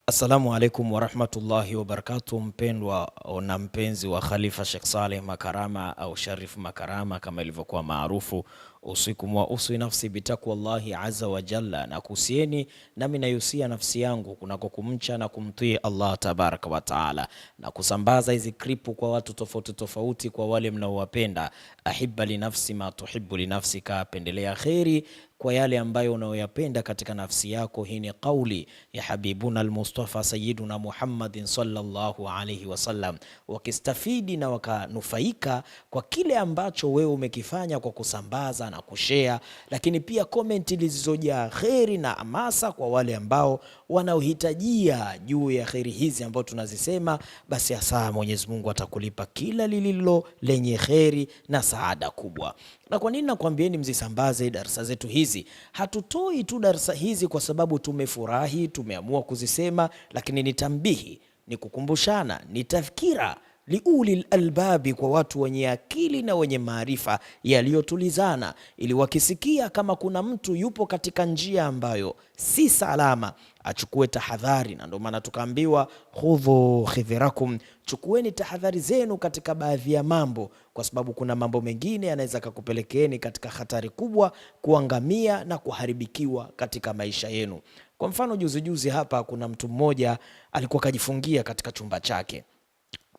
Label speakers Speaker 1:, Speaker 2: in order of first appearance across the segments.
Speaker 1: Assalamu alaikum wa rahmatullahi wa barakatuh, mpendwa na mpenzi wa Khalifa Sheikh Saleh Makarama au Sharif Makarama kama ilivyokuwa maarufu. Usikum wa uswi nafsi bitaqwallahi azza wa jalla, na kusieni nami nayusia nafsi yangu kunako kumcha na kumtii Allah tabaraka wa taala, na kusambaza hizi klipu kwa watu tofauti tofauti, kwa wale mnaowapenda. Ahibba li nafsi ma tuhibbu li nafsika, pendelea khairi kwa yale ambayo unayoyapenda katika nafsi yako. Hii ni kauli ya habibuna al-Mustafa sayyiduna Muhammadin sallallahu alayhi wasallam, wakistafidi na wakanufaika kwa kile ambacho wewe umekifanya kwa kusambaza na kushare, lakini pia comment zilizojaa khairi na amasa kwa wale ambao wanaohitajia juu ya khairi hizi ambao tunazisema. Basi hasa Mwenyezi Mungu atakulipa kila lililo lenye khairi na saada kubwa. Na kwa nini nakwambieni mzisambaze darasa zetu hizi? Hatutoi tu darasa hizi kwa sababu tumefurahi, tumeamua kuzisema, lakini ni tambihi, ni kukumbushana, ni tafkira liuli albabi, kwa watu wenye akili na wenye maarifa yaliyotulizana, ili wakisikia kama kuna mtu yupo katika njia ambayo si salama achukue tahadhari. Na ndio maana tukaambiwa khudhu khidhirakum, chukueni tahadhari zenu katika baadhi ya mambo, kwa sababu kuna mambo mengine yanaweza kukupelekeeni katika hatari kubwa, kuangamia na kuharibikiwa katika maisha yenu. Kwa mfano, juzi hapa kuna mtu mmoja alikuwa kajifungia katika chumba chake.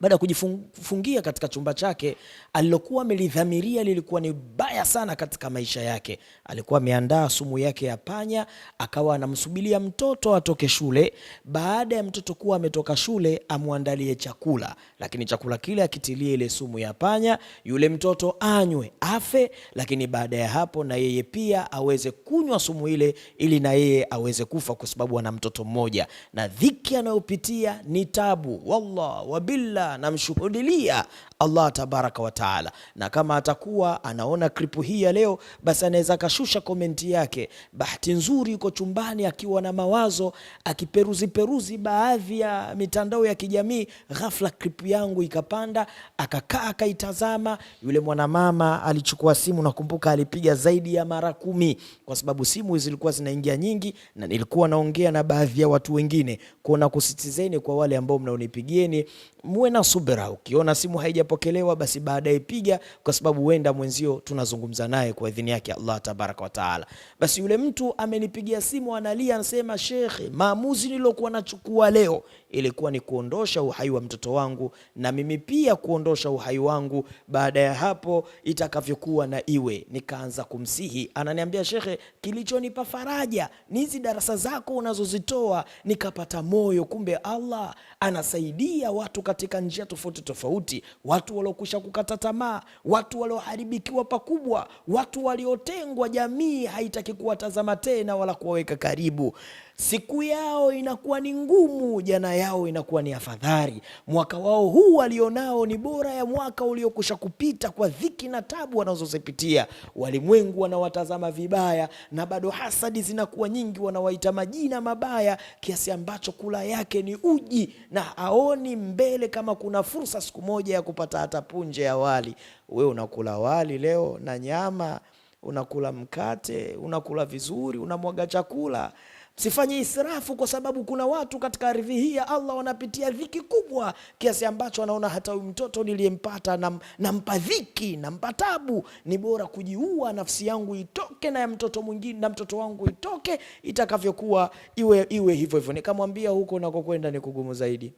Speaker 1: Baada ya kujifungia katika chumba chake, alilokuwa amelidhamiria lilikuwa ni baya sana katika maisha yake. Alikuwa ameandaa sumu yake ya panya, akawa anamsubiria mtoto atoke shule. Baada ya mtoto kuwa ametoka shule, amwandalie chakula, lakini chakula kile akitilie ile sumu ya panya, yule mtoto anywe afe, lakini baada ya hapo na yeye pia aweze kunywa sumu ile ili na yeye aweze kufa, kwa sababu ana mtoto mmoja. Na dhiki anayopitia ni tabu, wallah wabillah, namshuhudilia Allah tabaraka wa taala. Na kama atakuwa anaona klipu hii ya leo, basi anaweza kashusha komenti yake. Bahati nzuri yuko chumbani akiwa na mawazo, akiperuzi baadhi ya mitandao ya kijamii, ghafla klipu yangu ikapanda, akakaa akaitazama. Yule mwanamama alichukua simu, nakumbuka alipiga zaidi ya mara 10, kwa sababu simu zilikuwa zinaingia nyingi na nilikuwa naongea na baadhi ya watu wengine. Kuna kusitizeni kwa wale ambao mnaonipigieni, muwe na subira. Ukiona simu haijapokelewa, basi baadaye piga, kwa sababu huenda mwenzio tunazungumza naye kwa idhini yake Allah tabaraka wa taala. Basi yule mtu amenipigia simu, analia, anasema, Sheikh, maamuzi nilokuwa nachukua leo ilikuwa ni kuondosha uhai wa mtoto wangu, na mimi pia kuondosha uhai wangu. Baada ya hapo itakavyokuwa na iwe. Nikaanza kumsihi, ananiambia, Sheikh, kilichonipa faraja ni hizi darasa zako unazozitoa. Nikapata moyo, kumbe Allah anasaidia watu katika njia tofauti tofauti, watu waliokusha kukata tamaa, watu walioharibikiwa pakubwa, watu waliotengwa, jamii haitaki kuwatazama tena wala kuwaweka karibu. Siku yao inakuwa ni ngumu, jana yao inakuwa ni afadhali. Mwaka wao huu walionao ni bora ya mwaka uliokusha kupita, kwa dhiki na tabu wanazozipitia. Walimwengu wanawatazama vibaya, na bado hasadi zinakuwa nyingi, wanawaita majina mabaya, kiasi ambacho kula yake ni uji, na haoni mbele kama kuna fursa siku moja ya kupata hata punje ya wali. Wewe unakula wali leo na nyama, unakula mkate, unakula vizuri, unamwaga chakula. Msifanye israfu, kwa sababu kuna watu katika ardhi hii ya Allah wanapitia dhiki kubwa, kiasi ambacho wanaona hata huyu mtoto niliyempata nampa dhiki, nampa tabu, ni bora kujiua, nafsi yangu itoke na ya mtoto mwingine, na mtoto wangu itoke, itakavyokuwa iwe hivyo hivyo. Nikamwambia huko nakokwenda ni kugumu zaidi.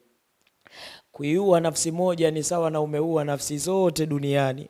Speaker 1: Kuiua nafsi moja ni sawa na umeua nafsi zote duniani,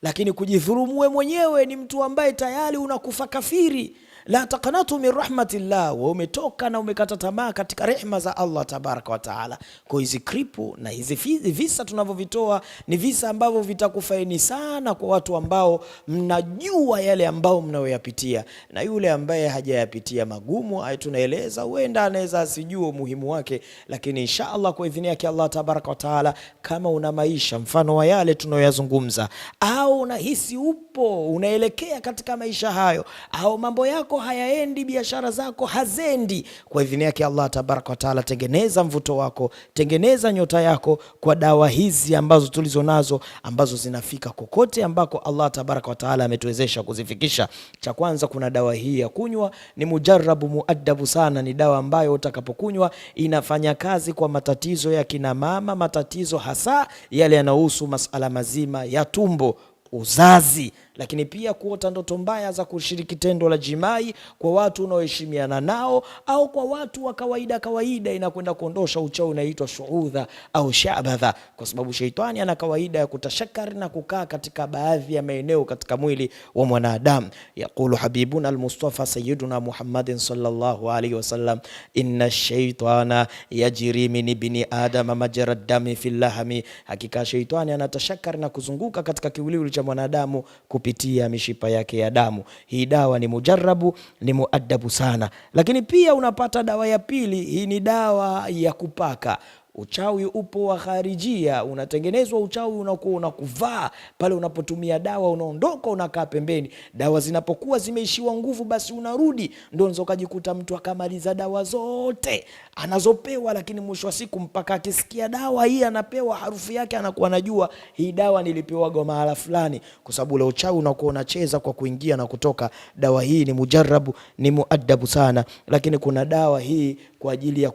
Speaker 1: lakini kujidhulumu wewe mwenyewe ni mtu ambaye tayari unakufa kafiri. La taqnatu min rahmatillah, wa umetoka na umekata tamaa katika rehema za Allah tabaraka wa taala. Kwa hizi klipu na hizi visa tunavyovitoa ni visa ambavyo vitakufaini sana kwa watu ambao mnajua yale ambao mnayoyapitia, na yule ambaye hajayapitia magumu tunaeleza, huenda anaweza asijue umuhimu wake, lakini insha Allah kwa idhini yake Allah tabaraka wa taala, kama una maisha mfano wa yale tunayoyazungumza, au unahisi upo unaelekea katika maisha hayo, au mambo yako yako hayaendi, biashara zako hazendi, kwa idhini yake Allah tabaraka wa taala, tengeneza mvuto wako, tengeneza nyota yako kwa dawa hizi ambazo tulizo nazo, ambazo zinafika kokote ambako Allah tabaraka wa taala ametuwezesha kuzifikisha. Cha kwanza, kuna dawa hii ya kunywa, ni mujarrabu muaddabu sana. Ni dawa ambayo utakapokunywa inafanya kazi kwa matatizo ya kina mama, matatizo hasa yale yanayohusu masala mazima ya tumbo, uzazi, lakini pia kuota ndoto mbaya za kushiriki tendo la jimai kwa watu unaoheshimiana nao au kwa watu wa kawaida, inakwenda kuondosha uchawi unaitwa shuudha au shabadha, kwa sababu sheitani ana kawaida ya kutashakari na kukaa katika baadhi ya maeneo katika mwili wa mwanadamu. Yaqulu habibuna al-Mustafa sayyiduna Muhammadin sallallahu alayhi wasallam, inna shaitana yajri min ibni adam majra ad-dami fil lahmi, hakika sheitani anatashakari na kuzunguka katika kiwiliwili cha mwanadamu kupitia mishipa yake ya damu. Hii dawa ni mujarrabu, ni muaddabu sana. Lakini pia unapata dawa ya pili, hii ni dawa ya kupaka. Uchawi upo wa kharijia, unatengenezwa uchawi unakuwa unakuvaa pale unapotumia dawa, unaondoka unakaa pembeni. Dawa zinapokuwa zimeishiwa nguvu, basi unarudi, ndio unaweza kujikuta mtu akamaliza dawa zote anazopewa, lakini mwisho wa siku mpaka akisikia dawa hii anapewa, harufu yake anakuwa anajua hii dawa nilipewa kwa mahala fulani, kwa sababu ule uchawi unakuwa unacheza kwa kuingia na kutoka. Dawa hii ni mujarrabu, ni muaddabu sana. Lakini kuna dawa hii kwa ajili ya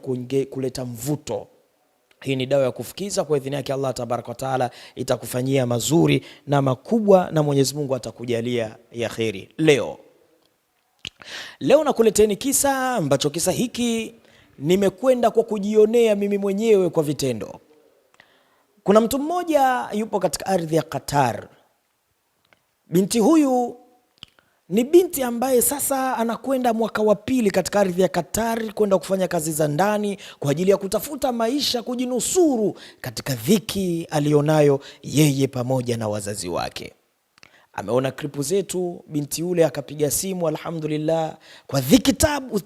Speaker 1: kuleta mvuto. Hii ni dawa ya kufukiza, kwa idhini yake Allah tabaraka wa taala itakufanyia mazuri na makubwa, na Mwenyezi Mungu atakujalia ya kheri. Leo nakuleteni kisa ambacho kisa hiki nimekwenda kwa kujionea mimi mwenyewe kwa vitendo. Kuna mtu mmoja yupo katika ardhi ya Qatar. Binti huyu ni binti ambaye sasa anakwenda mwaka wa pili katika ardhi ya Qatar kwenda kufanya kazi za ndani kwa ajili ya kutafuta maisha, kujinusuru katika dhiki alionayo yeye pamoja na wazazi wake. Ameona klipu zetu, binti yule akapiga simu, alhamdulillah, kwa dhiki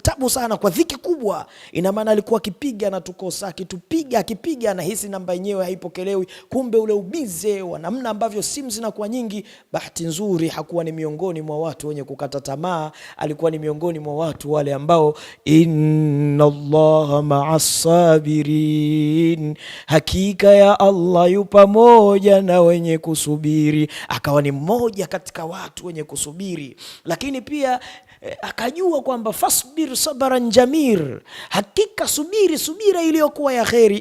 Speaker 1: tabu sana, kwa dhiki kubwa. Ina maana alikuwa akipiga na tukosa, akitupiga akipiga anahisi namba yenyewe haipokelewi, kumbe ule ubize wa namna ambavyo simu zinakuwa nyingi. Bahati nzuri hakuwa ni miongoni mwa watu wenye kukata tamaa, alikuwa ni miongoni mwa watu wale ambao inna Allaha ma'as sabirin, hakika ya Allah yu pamoja na wenye kusubiri. Akawa ni mmoja katika watu wenye kusubiri, lakini pia akajua kwamba fasbir sabran jamir, hakika subira iliyokuwa ya kheri.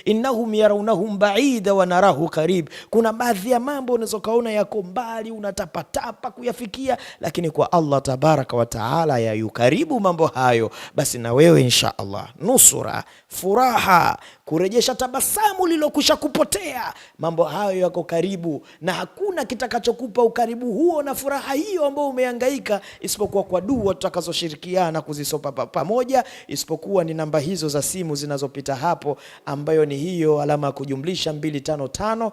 Speaker 1: Innahum yarawnahum ba'ida wa narahu qarib. Kuna baadhi ya mambo unaweza kaona yako mbali, unatapatapa kuyafikia, lakini kwa Allah tabaraka wa taala ya karibu mambo hayo. Basi na wewe insha Allah, nusura, furaha, kurejesha tabasamu lilokusha kupotea, mambo hayo yako karibu, na hakuna kitakachokupa ukaribu huo na furaha hiyo ambayo umehangaika isipokuwa kwa dua tutakazoshirikiana kuzisopa pamoja, isipokuwa ni namba hizo za simu zinazopita hapo, ambayo ni hiyo alama ya kujumlisha 255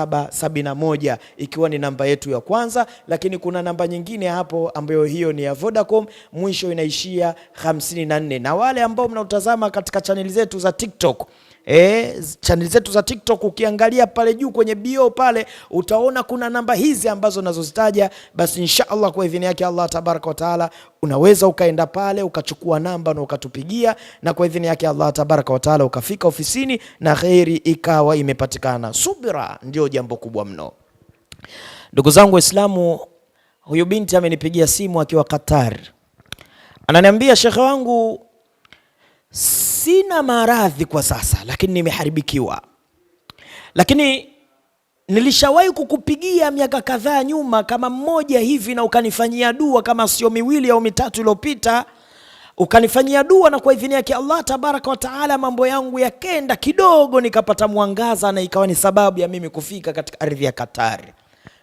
Speaker 1: 654 ikiwa ni namba yetu ya kwanza. Lakini kuna namba nyingine hapo ambayo hiyo ni ya Vodacom, mwisho inaishia 54. Na wale ambao mnautazama katika channel zetu za TikTok, channel zetu za TikTok, ukiangalia pale juu kwenye bio pale utaona kuna namba hizi ambazo nazozitaja. Basi inshallah kwa idhini yake Allah tabaraka wa taala unaweza ukaenda pale ukachukua namba na ukatupigia, na kwa idhini yake Allah tabaraka wa taala ukafika ofisini na khairi ikawa imepatikana. Subira ndio jambo kubwa mno. Ndugu zangu Waislamu, huyu binti amenipigia simu akiwa Qatar. Ananiambia, shekhe wangu, sina maradhi kwa sasa, lakini nimeharibikiwa. Lakini nilishawahi kukupigia miaka kadhaa nyuma kama mmoja hivi, na ukanifanyia dua kama sio miwili au mitatu iliyopita. Ukanifanyia dua, na kwa idhini yake Allah tabaraka wa taala mambo yangu yakenda kidogo, nikapata mwangaza, na ikawa ni sababu ya mimi kufika katika ardhi ya Qatar.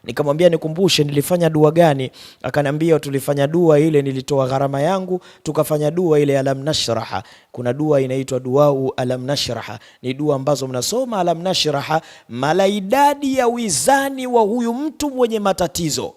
Speaker 1: Nikamwambia nikumbushe nilifanya dua gani? Akaniambia tulifanya dua ile, nilitoa gharama yangu, tukafanya dua ile alam nashraha. Kuna dua inaitwa duau alam nashraha, ni dua ambazo mnasoma alam nashraha mala idadi ya wizani wa huyu mtu mwenye matatizo.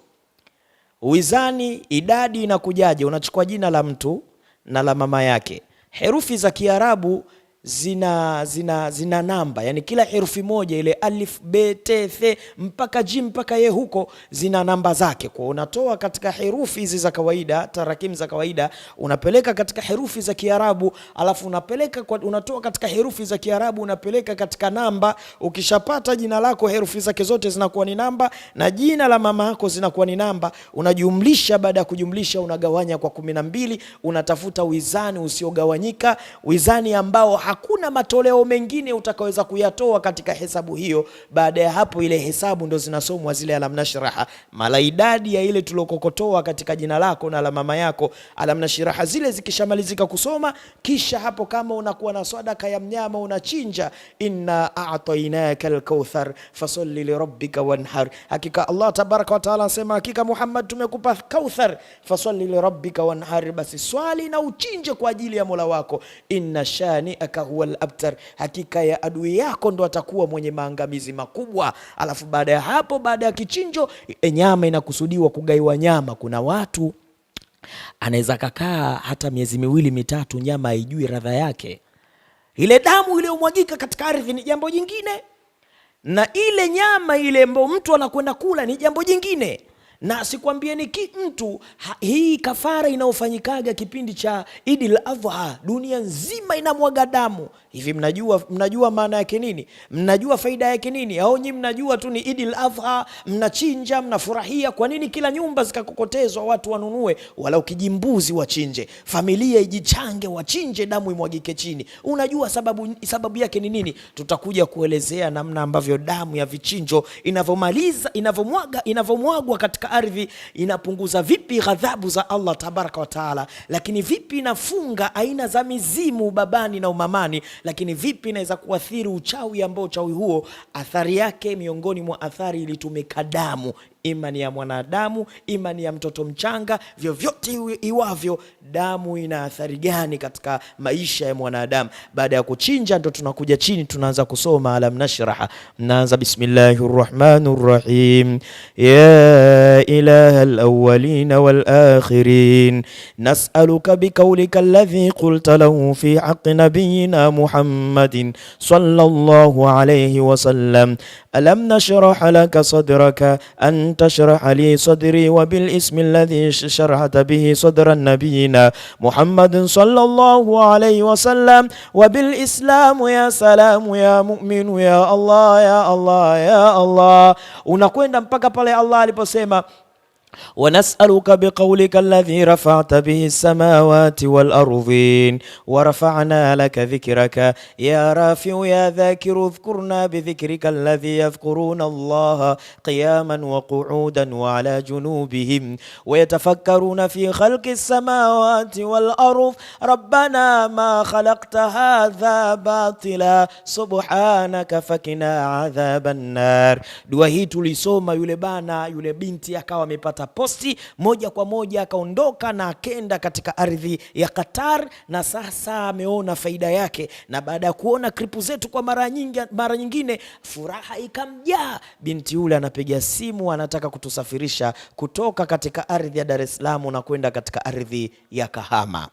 Speaker 1: Wizani, idadi inakujaje? Unachukua jina la mtu na la mama yake, herufi za Kiarabu zina namba, yani kila herufi moja ile alif b t th mpaka jim mpaka ye huko zina namba zake. Kwa unatoa katika herufi hizi za kawaida, tarakimu za kawaida, unapeleka katika herufi za Kiarabu, alafu unatoa katika herufi za Kiarabu unapeleka katika namba. Ukishapata jina lako herufi zake zote zinakuwa ni namba, na jina la mama yako zinakuwa ni namba. Unajumlisha, baada ya kujumlisha unagawanya kwa 12, unatafuta wizani usiogawanyika, wizani ambao hakuna matoleo mengine utakaweza kuyatoa katika hesabu hiyo. Baada ya hapo ile hesabu ndo zinasomwa zile alam nashraha, mala idadi ya ile tulokokotoa katika jina lako na la mama yako, alam nashraha zile zikishamalizika kusoma, kisha hapo kama unakuwa na sadaka ya mnyama unachinja, inna a'tainaka al-kauthar fasalli li rabbika wanhar. Hakika Allah tabaraka wa taala anasema, hakika Muhammad tumekupa kauthar, fasalli li rabbika wanhar, basi swali na uchinje kwa ajili ya Mola wako. Inna shani'aka huwa al-abtar, hakika ya adui yako ndo atakuwa mwenye maangamizi makubwa. Alafu baada ya hapo, baada ya kichinjo, nyama inakusudiwa kugaiwa nyama. Kuna watu anaweza kakaa hata miezi 2-3 nyama haijui radha yake. Ile damu ile umwagika katika ardhi ni jambo jingine, na ile nyama ile ambayo mtu anakwenda kula ni jambo jingine. Na sikwambie ni mtu hii kafara inaofanyikaga kipindi cha Idil Adha, dunia nzima inamwaga damu. Hivi mnajua maana yake nini? Mnajua faida yake nini? Au nyinyi mnajua tu ni Idil Adha, mnachinja, mnafurahia? Kwa nini kila nyumba zikakokotezwa watu wanunue wala kijimbuzi wachinje, familia ijichange wachinje, damu imwagike chini? Unajua sababu yake ni nini? Tutakuja kuelezea namna ambavyo damu ya vichinjo inavyomwagwa katika ardhi inapunguza vipi ghadhabu za Allah tabaraka wa taala, lakini vipi inafunga aina za mizimu babani na umamani, lakini vipi inaweza kuathiri uchawi ambao uchawi huo athari yake, miongoni mwa athari ilitumika damu, imani ya mwanadamu, imani ya mtoto mchanga, vyovyote iwavyo, damu ina athari gani katika maisha ya mwanadamu. Baada ya kuchinja ndo tunakuja chini tunaanza kusoma alam nashraha. Mnaanza bismillahirrahmanirrahim, ya ilahal awwalin wal akhirin, nas'aluka biqawlika alladhi qulta lahu fi haqqi nabiyyina Muhammadin sallallahu alayhi wa sallam, alam nashrah laka sadraka an تشرح لي صدري وبالاسم الذي شرحت به صدر نبينا محمد صلى الله عليه وسلم وبالإسلام يا سلام يا مؤمن يا الله يا الله يا الله. Unakwenda mpaka pale Allah aliposema ونسألك بقولك الذي رفعت به السماوات والأرضين ورفعنا لك ذكرك يا رافع يا ذاكر اذكرنا بذكرك الذي يذكرون الله قياما وقعودا وعلى جنوبهم ويتفكرون في خلق السماوات والأرض ربنا ما خلقت هذا باطلا سبحانك فقنا عذاب النار. Dua hii tulisoma, yule bana yule binti akawa amepata posti moja kwa moja, akaondoka na akenda katika ardhi ya Qatar, na sasa ameona faida yake. Na baada ya kuona klipu zetu kwa mara nyingine, furaha ikamjaa. Binti yule anapiga simu, anataka kutusafirisha kutoka katika ardhi ya Dar es Salaam na kwenda katika ardhi ya Kahama.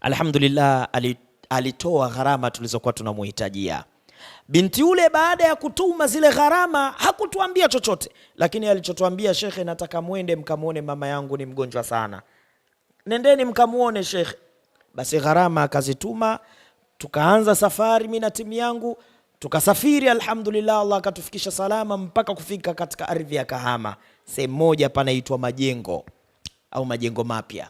Speaker 1: Alhamdulillah, alitoa gharama tulizokuwa tunamuhitajia. Binti yule baada ya kutuma zile gharama hakutuambia chochote, lakini alichotuambia, shekhe, nataka muende mkamuone mama yangu, ni mgonjwa sana, nendeni mkamuone shekhe. Basi gharama akazituma, tukaanza safari, mimi na timu yangu tukasafiri. Alhamdulillah, Allah akatufikisha salama mpaka kufika katika ardhi ya Kahama, sehemu moja panaitwa Majengo au Majengo Mapya.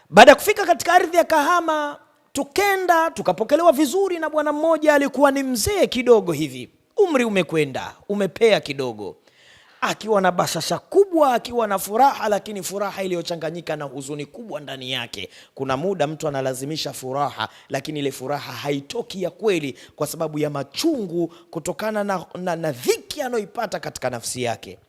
Speaker 1: Baada ya kufika katika ardhi ya Kahama, tukenda tukapokelewa vizuri na bwana mmoja, alikuwa ni mzee kidogo hivi, umri umekwenda, umepea kidogo, akiwa na bashasha kubwa, akiwa na furaha, lakini furaha iliyochanganyika na huzuni kubwa ndani yake. Kuna muda mtu analazimisha furaha, lakini ile furaha haitoki ya kweli kwa sababu ya machungu kutokana na dhiki anayoipata katika nafsi yake.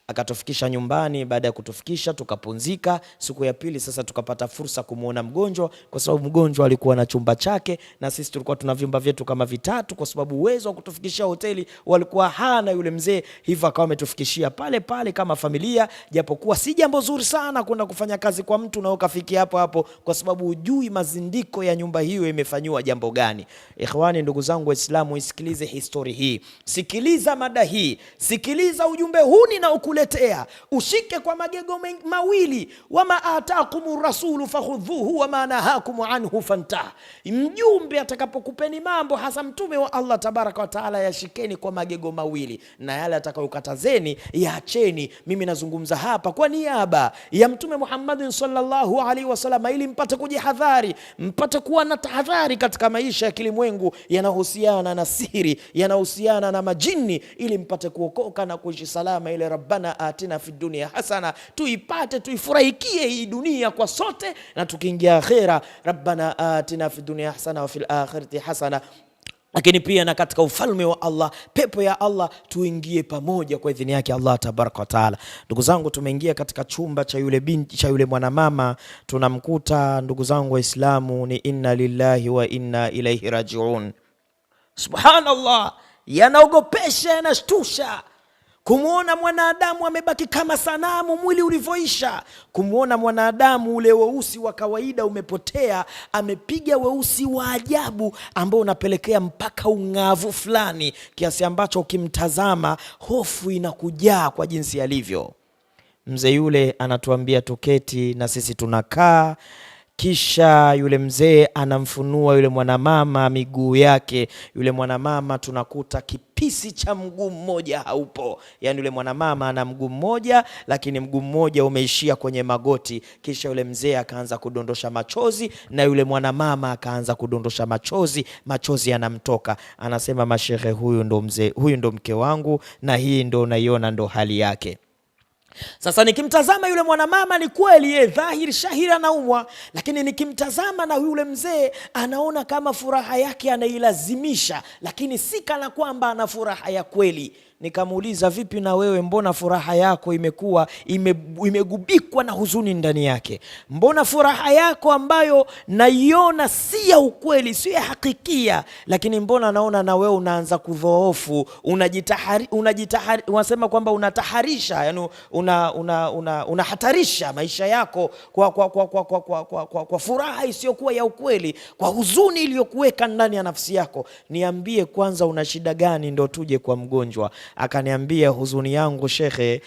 Speaker 1: Akatufikisha nyumbani. Baada ya kutufikisha tukapunzika. Siku ya pili sasa tukapata fursa kumuona mgonjwa, kwa sababu mgonjwa alikuwa na chumba chake na sisi tulikuwa tuna vyumba vyetu kama vitatu, kwa sababu uwezo wa kutufikishia hoteli walikuwa hana yule mzee. Hivyo akawa ametufikishia pale pale kama familia, japokuwa si jambo zuri sana kwenda kufanya kazi kwa mtu na ukafikia hapo hapo, kwa sababu hujui mazindiko ya nyumba hiyo imefanywa jambo gani. Ikhwani, ndugu zangu Waislamu, isikilize history hii, sikiliza mada hii, sikiliza ujumbe huu ninaokuletea, ushike kwa magego mawili. Wama atakumur rasulu fakhudhuhu wama nahakum anhu fantah. Mjumbe atakapokupeni mambo, hasa mtume wa Allah tabaraka wa taala, yashikeni kwa magego mawili, na yale atakayokatazeni yaacheni. Mimi nazungumza hapa kwa niaba ya Mtume Muhammad sallallahu alaihi wasallam, ili mpate kujihadhari, mpate kuwa na tahadhari katika maisha ya kilimwengu yanahusiana na siri, yanahusiana na majini, ili mpate kuokoka na kuishi salama. Ile rabbana atina fid dunya hasana, tuipate tuifurahikie hii dunia kwa sote, na tukiingia akhera rabbana atina fid dunya hasana wa fil akhirati hasana, lakini pia na katika ufalme wa Allah, pepo ya Allah, tuingie pamoja kwa idhini yake Allah tabaraka wa taala. Ndugu zangu, tumeingia katika chumba cha yule binti, cha yule mwanamama. Tunamkuta, ndugu zangu Waislamu, ni inna lillahi wa inna ilaihi rajiun. Subhanallah, yanaogopesha, yanashtusha kumuona mwanadamu amebaki kama sanamu, mwili ulivyoisha. Kumuona mwanadamu ule weusi wa kawaida umepotea, amepiga weusi wa ajabu ambao unapelekea mpaka ung'avu fulani, kiasi ambacho ukimtazama hofu inakujaa kwa jinsi alivyo. Mzee yule anatuambia tuketi, na sisi tunakaa. Kisha yule mzee anamfunua yule mwanamama miguu yake. Yule mwanamama tunakuta kipisi cha mguu mmoja haupo. Yani yule mwanamama ana mguu mmoja, lakini mguu mmoja umeishia kwenye magoti. Kisha yule mzee akaanza kudondosha machozi, na yule mwanamama akaanza kudondosha machozi. Machozi yanamtoka. Anasema, mashehe, huyu ndo mzee, huyu ndo mke wangu, na hii ndo naiona ndo hali yake. Sasa nikimtazama yule mwanamama, ni kweli yeye dhahiri shahiri anaumwa, lakini nikimtazama na yule mzee, anaona kama furaha yake anailazimisha, lakini si kana kwamba ana furaha ya kweli. Nikamuuliza, vipi na wewe, mbona furaha yako imekuwa imegubikwa na huzuni ndani yake? Mbona furaha yako ambayo naiona si ya ukweli, si ya hakikia, lakini mbona naona na wewe unaanza kudhoofu, unasema kwamba unataharisha, yani unahatarisha maisha yako kwa furaha isiyokuwa ya ukweli, kwa huzuni iliyokuweka ndani ya nafsi yako. Niambie kwanza, una shida gani ndo tuje kwa mgonjwa? Akaniambia, huzuni yangu shekhe,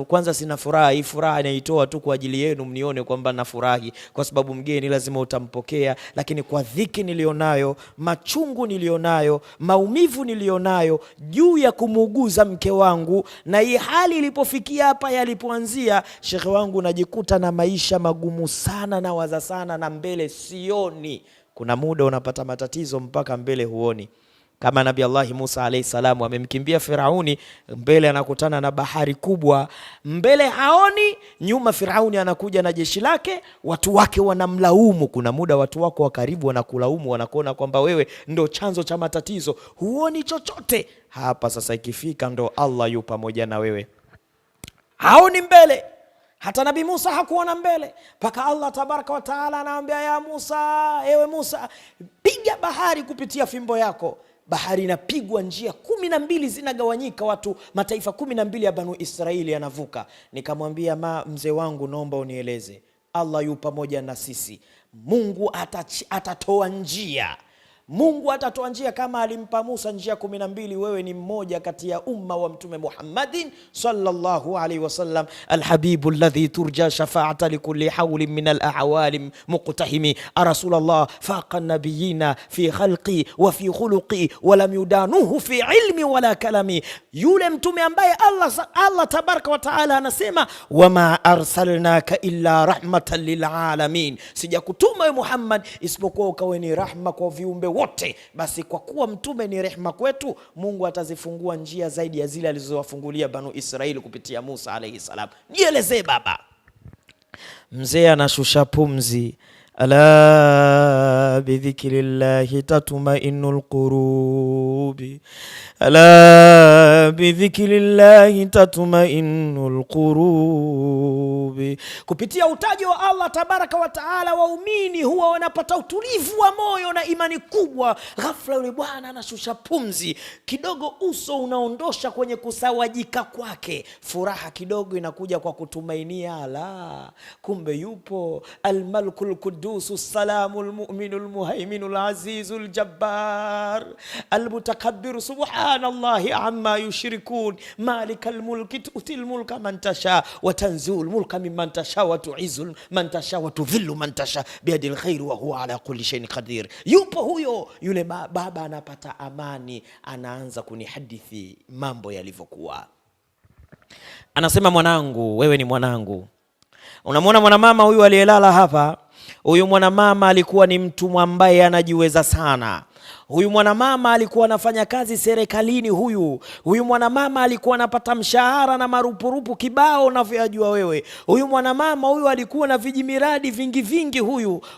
Speaker 1: kwanza sina furaha. Hii furaha naitoa tu kwa ajili yenu, mnione kwamba nafurahi, kwa sababu mgeni lazima utampokea. Lakini kwa dhiki nilionayo, machungu nilionayo, maumivu nilionayo juu ya kumuuguza mke wangu, na hii hali ilipofikia hapa yalipoanzia, shekhe wangu, najikuta na maisha magumu sana, na waza sana, na mbele sioni. Kuna muda unapata matatizo mpaka mbele huoni. Kama Nabii Allah Musa alayhi salamu amemkimbia Firauni, mbele anakutana na bahari kubwa, mbele haoni, nyuma Firauni anakuja na jeshi lake, watu wake wanamlaumu. Kuna muda watu wako wa karibu wanakulaumu, wanakuona kwamba wewe ndo chanzo cha matatizo, huoni chochote. Hapa sasa ikifika ndo Allah yu pamoja na wewe, haoni mbele. Hata Nabii Musa hakuona mbele, paka Allah tabaraka wa taala anaambia, ya Musa, ewe Musa, piga bahari kupitia fimbo yako. Bahari inapigwa, njia 12 zinagawanyika, watu mataifa 12 ya Banu Israeli yanavuka. Nikamwambia, mzee wangu, naomba unieleze, Allah yu pamoja na sisi, Mungu atatoa njia. Mungu atatoa njia kama alimpa Musa njia 12. Wewe ni mmoja kati ya umma wa Mtume Muhammadin sallallahu alaihi wasallam, alhabibu alladhi turja shafa'ata likulli hawlin min alahwalim muqtahimi. Rasulullah faqa nabiyina fi khalqi wa fi khuluqi wa lam yudanuhu fi ilmi wala kalami. Yule mtume ambaye Allah tabaraka wa taala anasema, wama arsalnaka illa rahmatan lil alamin, sijakutuma wewe Muhammad isipokuwa ukawe ni rahma kwa viumbe wote. Basi kwa kuwa mtume ni rehema kwetu, Mungu atazifungua njia zaidi ya zile alizowafungulia Banu Israeli kupitia Musa alayhi salam. Nielezee baba. Mzee anashusha pumzi, ala bidhikrillahi tatma'innul qurubi, ala bidhikrillahi tatma'innul qurubi. Kupitia utaji wa Allah tabaraka wa taala, waumini huwa wanapata utulivu wa moyo na imani kubwa. Ghafla yule bwana anashusha pumzi kidogo, uso unaondosha kwenye kusawajika kwake, furaha kidogo inakuja kwa kutumainia, ala, kumbe yupo almalikul qudusu salamul mu'minul muhaiminul azizul jabbar almutakabbiru subhanallahi amma yushrikun malikal mulki tu'til mulka man tasha wa tanzul mulka mimman tasha wa tu'izul man tasha wa tudhillu man tasha biyadil khair wa huwa ala kulli shay'in qadir. Yupo huyo. Yule baba anapata amani, anaanza kunihadithi mambo yalivyokuwa. Anasema, mwanangu, wewe ni mwanangu. Unamwona mwanamama huyu aliyelala hapa? Huyu mwanamama alikuwa ni mtu ambaye anajiweza sana. Huyu mwanamama alikuwa anafanya kazi serikalini. Huyu mwanamama alikuwa anapata mshahara na marupurupu kibao unavyojua wewe. Huyu mwanamama huyu alikuwa na vijimiradi vingi.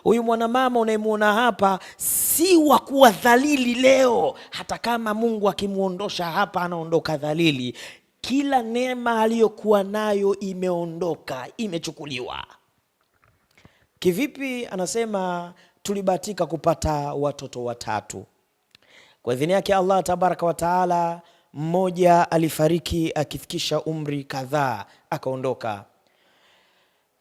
Speaker 1: Huyu mwanamama unayemuona hapa si wa kuwa dhalili leo. Hata kama Mungu akimuondosha hapa, anaondoka dhalili. Kila neema aliyokuwa nayo imeondoka, imechukuliwa. Kivipi? Anasema tulibahatika kupata watoto watatu. Kwa idhini yake Allah tabaraka wa taala, mmoja alifariki akifikisha umri kadhaa akaondoka.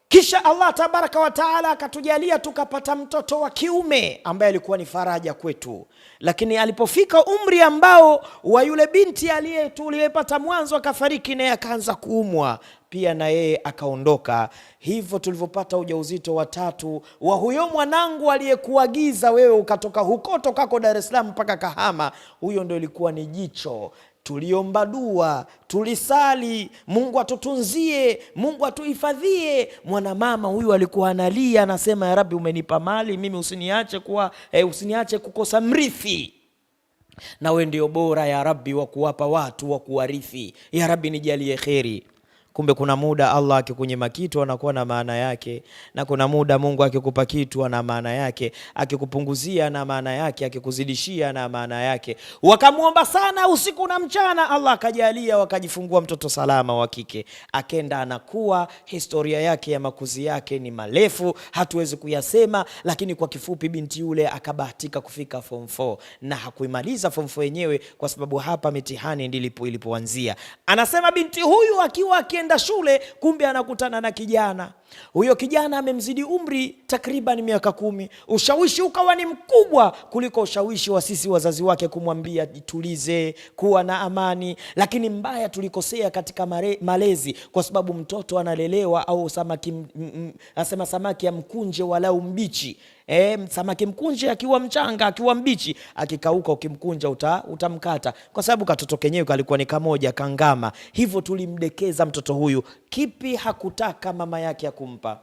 Speaker 1: Kisha Allah tabaraka wa taala akatujalia tukapata mtoto wa kiume ambaye alikuwa ni faraja kwetu. Lakini alipofika umri ambao wa yule binti tuliyepata mwanzo akafariki, naye akaanza kuumwa pia, na yeye akaondoka. Hivyo tulivyopata ujauzito wa tatu wa huyo mwanangu aliyekuagiza wewe ukatoka huko tokako Dar es Salaam mpaka Kahama, huyo ndio ilikuwa ni jicho. Tuliomba dua, tulisali, Mungu atutunzie, Mungu atuhifadhie. Mwanamama huyu alikuwa analia, anasema, ya Rabbi, umenipa mali mimi, usiniache kukosa mrithi, na wewe ndio bora ya Rabbi wa kuwapa watu wa kuwarithi. Ya Rabbi, nijalie kheri. Kumbe kuna muda Allah akikunyima kitu anakuwa na maana yake, na kuna muda Mungu akikupa kitu ana maana yake, akikupunguzia na maana yake, akikuzidishia na maana yake. Wakamuomba sana usiku na mchana, Allah akajalia wakajifungua mtoto salama wa kike. Akenda anakuwa, historia yake ya makuzi yake ni marefu, hatuwezi kuyasema, lakini kwa kifupi binti yule akabahatika kufika form 4 na hakuimaliza form 4 yenyewe, kwa sababu hapa mitihani ndilipo ilipoanzia. Anasema binti huyu akiwa shule, kumbe anakutana na kijana. Huyo kijana amemzidi umri takriban miaka 10. Ushawishi ukawa ni mkubwa kuliko ushawishi wa sisi wazazi wake kumwambia jitulize, kuwa na amani. Lakini mbaya tulikosea katika malezi, kwa sababu mtoto analelewa au samaki ya mkunje walau mbichi. Samaki mkunje akiwa mchanga, akiwa mbichi, akikauka ukimkunja utamkata, kwa sababu katoto kenyewe kalikuwa ni kamoja kangama. Hivyo tulimdekeza mtoto huyu. Kipi hakutaka mama yake ya kumpa?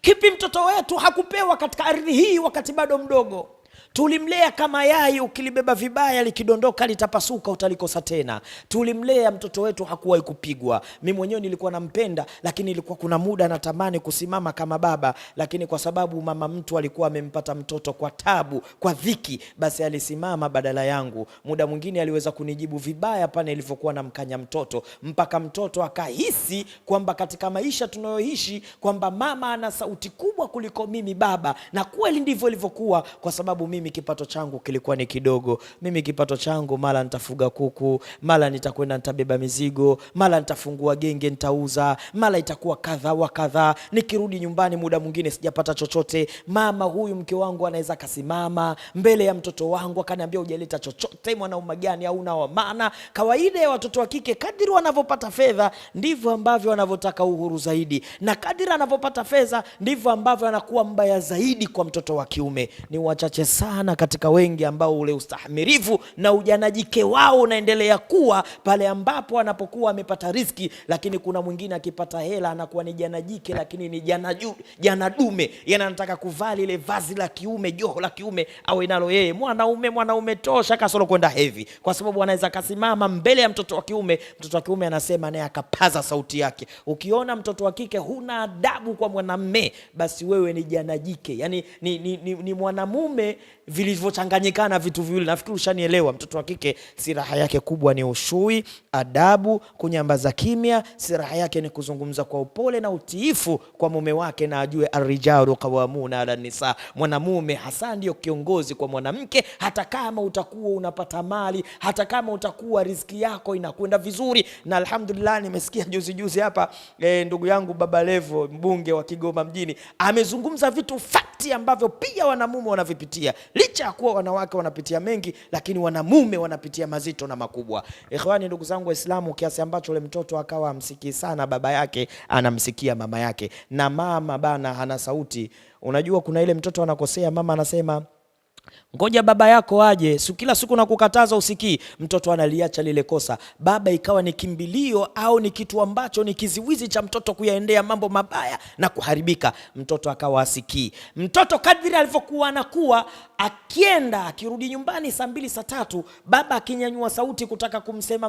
Speaker 1: Kipi mtoto wetu hakupewa katika ardhi hii wakati bado mdogo? Tulimlea kama yai, ukilibeba vibaya likidondoka litapasuka, utalikosa tena. Tulimlea mtoto wetu, hakuwahi kupigwa. Mimi mwenyewe nilikuwa nampenda, lakini ilikuwa kuna muda natamani kusimama kama baba, lakini kwa sababu mama mtu alikuwa amempata mtoto kwa tabu, kwa dhiki, basi alisimama badala yangu. Muda mwingine aliweza kunijibu vibaya pale nilivyokuwa namkanya mtoto, mpaka mtoto akahisi kwamba katika maisha tunayoishi kwamba mama ana sauti kubwa kuliko mimi baba, na kweli ndivyo ilivyokuwa, kwa sababu mimi kipato changu kilikuwa ni kidogo. Mimi kipato changu, mara nitafuga kuku, mara nitakwenda nitabeba mizigo, mara nitafungua genge nitauza, mara itakuwa kadha wa kadha. Nikirudi nyumbani muda mwingine sijapata chochote. Mama huyu mke wangu anaweza kasimama mbele ya mtoto wangu akaniambia, hujaleta chochote, mwanaume gani au una maana? Kawaida ya watoto wa kike, kadiri wanavyopata fedha ndivyo ambavyo wanavyotaka uhuru zaidi, na kadiri anavyopata fedha ndivyo ambavyo anakuwa mbaya zaidi kwa mtoto wa kiume. Ni wachache sana sana katika wengi ambao ule ustahimilivu na ujanajike wao unaendelea kuwa pale ambapo anapokuwa amepata riziki. Lakini kuna mwingine akipata hela anakuwa ni janajike, lakini ni janadume, yana anataka kuvaa ile vazi la kiume, joho la kiume awe nalo yeye. Mwanaume tosha kasoro kwenda heavy, kwa sababu anaweza kasimama mbele ya mtoto wa kiume, mtoto wa kiume anasema naye akapaza sauti yake. Ukiona mtoto wa kike huna adabu kwa mwanamume, basi wewe ni janajike, yani ni mwanamume vilivyochanganyikana vitu viwili. Nafikiri ushanielewa. Mtoto wa kike siraha yake kubwa ni ushui, adabu, kunyambaza kimya. Siraha yake ni kuzungumza kwa upole na utiifu kwa mume wake, na ajue arrijalu qawwamuna ala nisa. Mwanamume hasa ndio kiongozi kwa mwanamke. Hata kama utakuwa unapata mali, hata kama utakuwa riziki yako inakwenda vizuri, na alhamdulillah nimesikia juzi hapa ndugu yangu Baba Levo, mbunge wa Kigoma mjini, amezungumza vitu fakti ambavyo pia wanamume wanavipitia. Licha ya kuwa wanawake wanapitia mengi, lakini wanamume wanapitia mazito na makubwa. Ikhwani, ndugu zangu Waislamu, kiasi ambacho ule mtoto akawa amsikii sana baba yake, anamsikia mama yake. Na mama bana hana sauti. Unajua kuna ile mtoto anakosea, mama anasema ngoja baba yako aje, kila siku nakukataza usikii. Mtoto analiacha lile kosa, baba ikawa ni kimbilio au ni kitu ambacho ni kiziwizi cha mtoto kuyaendea mambo mabaya na kuharibika. Mtoto akawa asikii. Mtoto kadri alivyokuwa anakuwa, akienda akirudi nyumbani saa 2 saa 3, baba akinyanyua sauti kutaka kumsema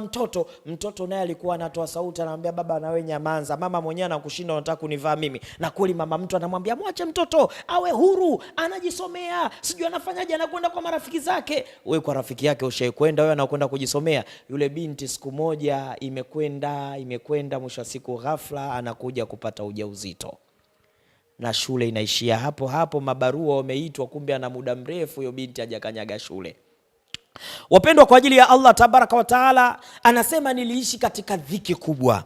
Speaker 1: mtoto naye alikuwa anatoa sauti, anamwambia baba na wewe nyamanza, mama mwenyewe anakushinda, unataka kunivaa mimi. Na kweli mama mtu anamwambia mwache mtoto awe huru, anajisomea, sijui anafanyaje, anakwenda kwa marafiki zake. Wewe kwa rafiki yake ushakwenda, wewe anakwenda kujisomea. Yule binti siku moja imekwenda mwisho wa siku ghafla anakuja kupata ujauzito, na shule inaishia hapo. Mabarua wameitwa, kumbe ana muda mrefu huyo binti hajakanyaga shule. Wapendwa, kwa ajili ya Allah tabaraka wa taala, anasema niliishi katika dhiki kubwa.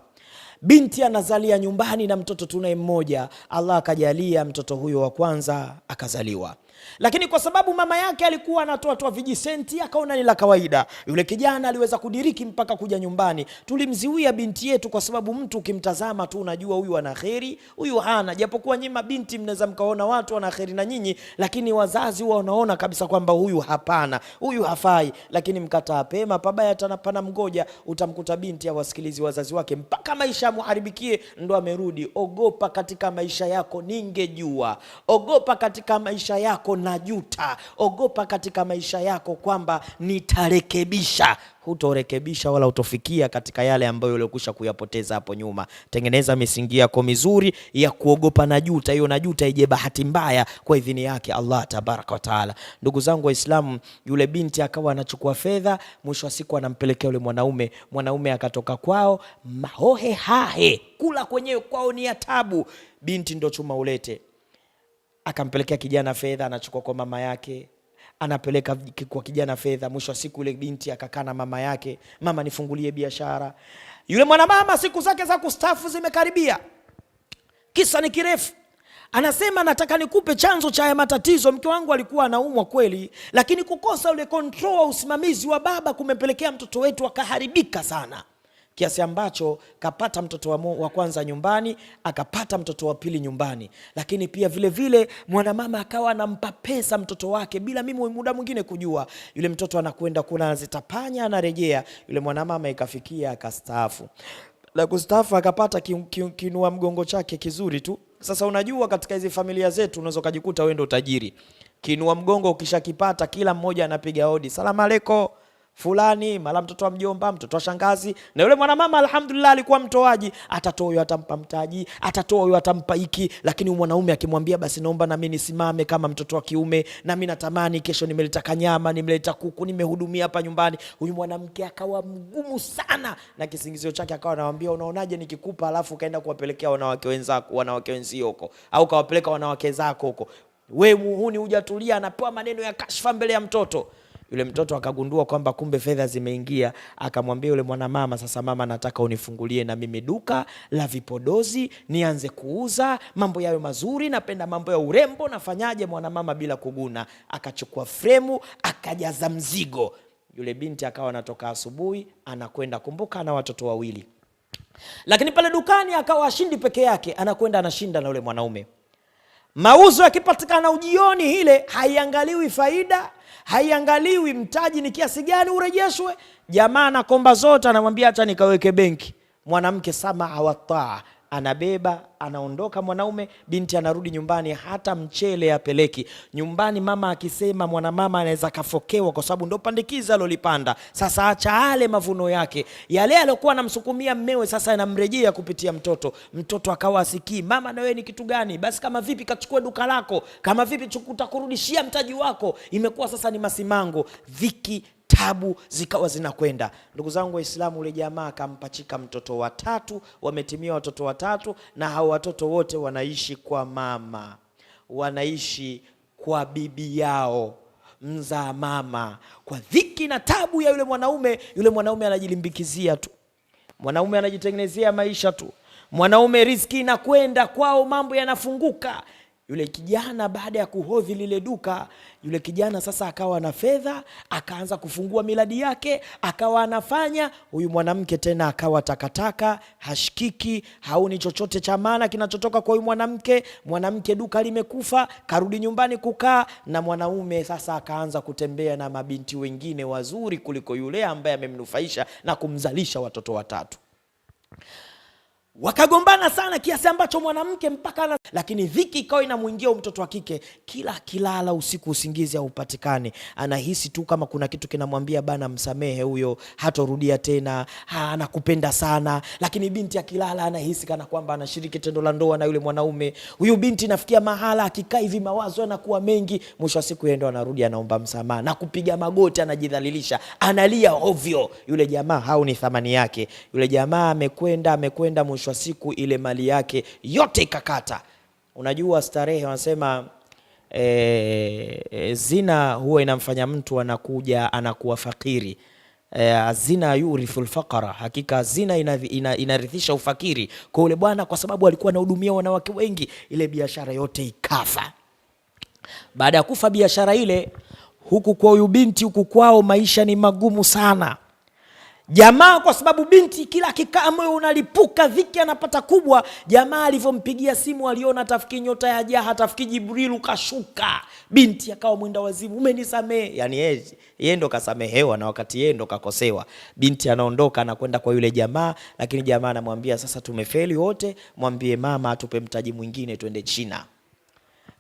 Speaker 1: Binti anazalia nyumbani na mtoto tunaye mmoja. Allah akajalia mtoto huyo wa kwanza akazaliwa. Lakini kwa sababu mama yake alikuwa anatoa vijisenti, akaona ni la kawaida. Yule kijana aliweza kudiriki mpaka kuja nyumbani. Tulimziwia binti yetu kwa sababu mtu ukimtazama tu unajua huyu ana kheri, huyu hana. Japokuwa nyinyi mabinti mnaweza mkaona watu wana kheri na nyinyi, lakini wazazi wao wanaona kabisa kwamba huyu hapana, huyu hafai. Lakini mkataa pema pabaya pana mgoja. Utamkuta binti hawasikilizi wazazi wake mpaka maisha muharibikie ndo amerudi. Ogopa katika maisha yako, ningejua. Ogopa katika maisha yako, najuta. Ogopa katika maisha yako kwamba nitarekebisha. Hutorekebisha wala utofikia katika yale ambayo ulikwisha kuyapoteza hapo nyuma. Tengeneza misingi yako mizuri ya kuogopa najuta. Hiyo najuta ije bahati mbaya kwa idhini yake Allah tabaraka wa taala. Ndugu zangu Waislamu, yule binti akawa anachukua fedha, mwisho wa siku anampelekea yule mwanaume akatoka kwao mahohe hahe, kula kwenyewe kwao ni tabu. Binti ndo chuma ulete, akampelekea kijana fedha, anachukua kwa mama yake, anapeleka kwa kijana fedha. Mwisho wa siku ile binti akakaa na mama yake, mama nifungulie biashara. Yule mwanamama siku zake za kustafu zimekaribia. Kisa ni kirefu. Anasema nataka nikupe chanzo cha matatizo. Mke wangu alikuwa anaumwa kweli, lakini kukosa ule control wa usimamizi wa baba kumepelekea mtoto wetu akaharibika sana. Kiasi ambacho kapata mtoto wa kwanza nyumbani, akapata mtoto wa pili nyumbani. Lakini pia vile vile mwanamama akawa anampa pesa mtoto wake bila mimi muda mwingine kujua. Yule mtoto anakwenda kuna anazitapanya, anarejea. Yule mwanamama ikafikia akastaafu. La kustaafu akapata kinua mgongo chake kizuri tu. Sasa unajua katika hizi familia zetu unaweza kujikuta wewe ndio tajiri. Kinua mgongo ukishakipata kila mmoja anapiga hodi. Salamu alaykum fulani, mala mtoto wa mjomba, mtoto wa shangazi. Na yule mwanamama alhamdulillah alikuwa mtoaji, atatoa huyo atampa mtaji, atatoa huyo atampa hiki. Lakini mwanaume akimwambia basi naomba na mimi nisimame kama mtoto wa kiume, na mimi natamani kesho nimeleta kanyama, nimeleta kuku, nimehudumia hapa nyumbani. Huyu mwanamke akawa mgumu sana, na kisingizio chake akawa anawaambia unaonaje nikikupa alafu kaenda kuwapelekea wanawake wenzako, wanawake wenzio huko, au kawapeleka wanawake zako huko. Wewe muhuni hujatulia, anapewa maneno ya kashfa mbele ya mtoto. Yule mtoto akagundua kwamba kumbe fedha zimeingia. Akamwambia yule mwanamama, sasa mama nataka unifungulie na mimi duka la vipodozi, nianze kuuza, mambo yawe mazuri, napenda mambo ya urembo, nafanyaje? Mwanamama bila kuguna akachukua fremu, akajaza mzigo. Yule binti akawa anatoka asubuhi anakwenda, kumbuka ana watoto wawili. Lakini pale dukani akawa ashindi peke yake, anakwenda anashinda na yule mwanaume. Mauzo yakipatikana ujioni, ile haiangaliwi faida, haiangaliwi mtaji ni kiasi gani urejeshwe. Jamaa anakomba zote, anamwambia acha nikaweke benki. Mwanamke samaa wa taa, anabeba anaondoka mwanaume, binti anarudi nyumbani, hata mchele apeleki nyumbani. Mama akisema mwanamama anaweza kafokewa kwa sababu ndo pandikiza alolipanda. Sasa acha ale mavuno yake, yale aliyokuwa anamsukumia mmewe sasa yanamrejea kupitia mtoto. Mtoto akawa asikii, mama na wewe ni kitu gani? Basi kama vipi kachukue duka lako, kama vipi utakurudishia mtaji wako. Imekuwa sasa ni masimango, dhiki, tabu zikawa zinakwenda. Ndugu zangu Waislamu, ule jamaa akampachika mtoto watatu, wametimia watoto watatu, na hao watoto wote wanaishi kwa mama, wanaishi kwa bibi yao mzaa mama. Kwa dhiki na tabu ya yule mwanaume anajilimbikizia tu, mwanaume anajitengenezea maisha tu, mwanaume riziki inakwenda kwao, mambo yanafunguka. Yule kijana baada ya kuhodhi lile duka, yule kijana sasa akawa na fedha, akaanza kufungua miladi yake, akawa anafanya. Huyu mwanamke tena akawa takataka, hashikiki, hauni chochote cha maana kinachotoka kwa huyu mwanamke. Mwanamke duka limekufa, karudi nyumbani kukaa, na mwanaume sasa akaanza kutembea na mabinti wengine wazuri kuliko yule ambaye amemnufaisha na kumzalisha watoto watatu. Wakagombana sana kiasi ambacho mwanamke mpaka lakini dhiki ikawa inamuingia mtoto wa kike. Kila kilala usiku usingizi haupatikani, anahisi tu kama kuna kitu kinamwambia bana msamehe huyo, hatorudia tena, anakupenda sana. Lakini binti akilala anahisi kana kwamba anashiriki tendo la ndoa na yule mwanaume. Huyu binti nafikia mahala akikaa hivi mawazo yanakuwa mengi, mwisho wa siku yeye ndo anarudi anaomba msamaha na kupiga magoti, anajidhalilisha, analia ovyo. Yule jamaa hauni thamani yake. Yule jamaa amekwenda mwisho wa siku ile mali yake yote ikakata. Unajua starehe wanasema zina huwa inamfanya mtu anakuwa fakiri. Zina yurithul faqara, hakika zina inarithisha ufakiri. Kwa yule bwana, kwa sababu alikuwa anahudumia wanawake wengi, ile biashara yote ikafa. Baada ya kufa biashara ile, huku kwa huyu binti, huku kwao maisha ni magumu sana. Jamaa kwa sababu binti kila kikaa moyo unalipuka, dhiki anapata kubwa. Jamaa alivyompigia simu aliona tafiki nyota ya jaha, tafiki Jibrilu kashuka. Binti akawa mwenda wazimu, umenisamehe. Yani yeye ndo kasamehewa na wakati yeye ndo kakosewa. Binti anaondoka anakwenda kwa yule jamaa, lakini jamaa anamwambia sasa tumefeli wote, mwambie mama atupe mtaji mwingine twende China.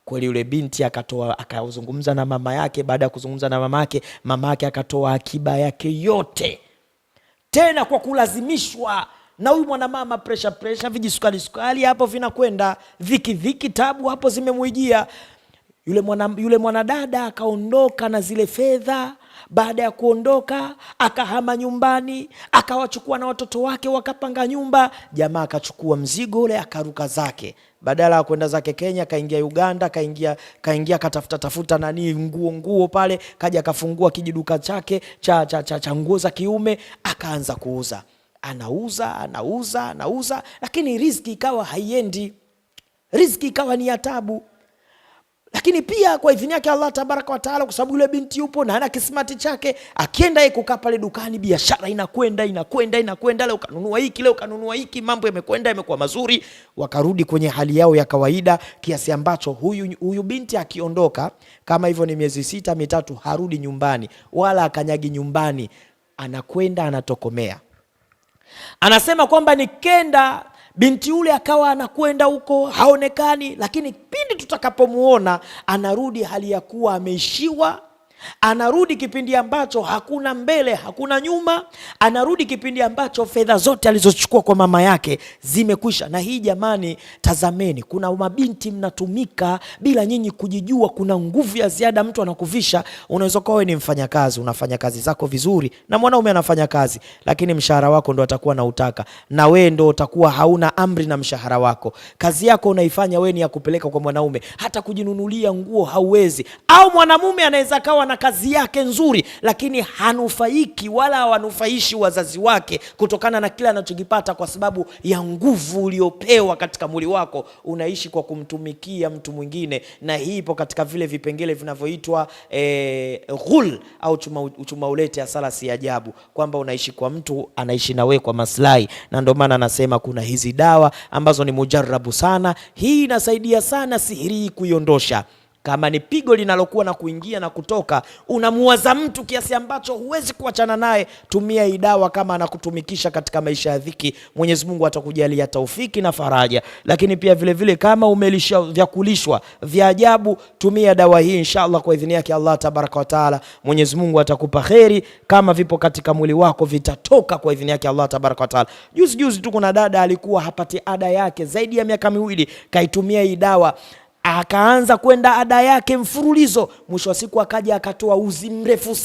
Speaker 1: Kweli yule binti akazungumza na mama yake. Baada ya kuzungumza na mama yake akatoa akiba yake yote, tena kwa kulazimishwa na huyu mwanamama. Pressure vijisukali hapo vinakwenda, dhiki tabu hapo zimemuijia. Yule mwanadada akaondoka na zile fedha. Baada ya kuondoka akahama nyumbani, akawachukua na watoto wake, wakapanga nyumba. Jamaa akachukua mzigo ule akaruka zake, badala ya kwenda zake Kenya kaingia Uganda, kaingia katafuta nani nguo pale, kaja akafungua kijiduka chake cha nguo za kiume, akaanza kuuza. Anauza, lakini riziki ikawa haiendi, riziki ikawa ni ya tabu. Lakini pia kwa idhini yake Allah tabaraka wa taala, kwa sababu yule binti yupo na ana kisimati chake, akienda yeye kukaa pale dukani, biashara inakwenda. Leo kanunua hiki, mambo yamekwenda, yamekuwa mazuri. Wakarudi kwenye hali yao ya kawaida, kiasi ambacho huyu binti akiondoka kama hivyo ni miezi 6 mitatu, harudi nyumbani wala akanyagi nyumbani, anakwenda anatokomea. Anasema kwamba nikenda binti yule akawa anakwenda huko haonekani, lakini pindi tutakapomuona anarudi hali ya kuwa ameishiwa. Anarudi kipindi ambacho hakuna mbele hakuna nyuma. Anarudi kipindi ambacho fedha zote alizochukua kwa mama yake zimekwisha. Na hii jamani, tazameni, kuna mabinti mnatumika bila nyinyi kujijua. Kuna nguvu ya ziada mtu anakuvisha. Unaweza kuwa wewe ni mfanyakazi, unafanya kazi zako vizuri, na mwanaume anafanya kazi, lakini mshahara wako ndo atakuwa na utaka, na wewe ndo utakuwa hauna amri na mshahara wako. Kazi yako unaifanya wewe ni ya kupeleka kwa mwanaume, hata kujinunulia nguo hauwezi. Au mwanamume anaweza kawa na kazi yake nzuri, lakini hanufaiki wala wanufaishi wazazi wake kutokana na kila anachokipata, kwa sababu ya nguvu uliopewa katika mwili wako. Unaishi kwa kumtumikia mtu mwingine, na hii ipo katika vile vipengele vinavyoitwa ghul au chuma ulete asala. Si ajabu kwamba unaishi kwa mtu anaishi na wewe kwa maslahi, na ndio maana anasema kuna hizi dawa ambazo ni mujarabu sana. Hii inasaidia sana sihiri kuiondosha. Kama ni pigo linalokuwa na kuingia na kutoka, unamuwaza mtu kiasi ambacho huwezi kuachana naye, tumia hii dawa. Kama anakutumikisha katika maisha ya dhiki, Mwenyezi Mungu atakujalia taufiki na faraja. Lakini pia vile vile kama umelisha vya kulishwa vya ajabu, tumia dawa hii inshallah, kwa idhini yake Allah tabaraka wa taala. Mwenyezi Mungu atakupa kheri. Kama vipo katika mwili wako vitatoka kwa idhini yake Allah tabaraka wa taala. Juzi tu kuna dada alikuwa hapati ada yake zaidi ya miaka 2, kaitumia hii dawa, akaanza kwenda ada yake mfululizo. Mwisho wa siku akaja akatoa uzi mrefu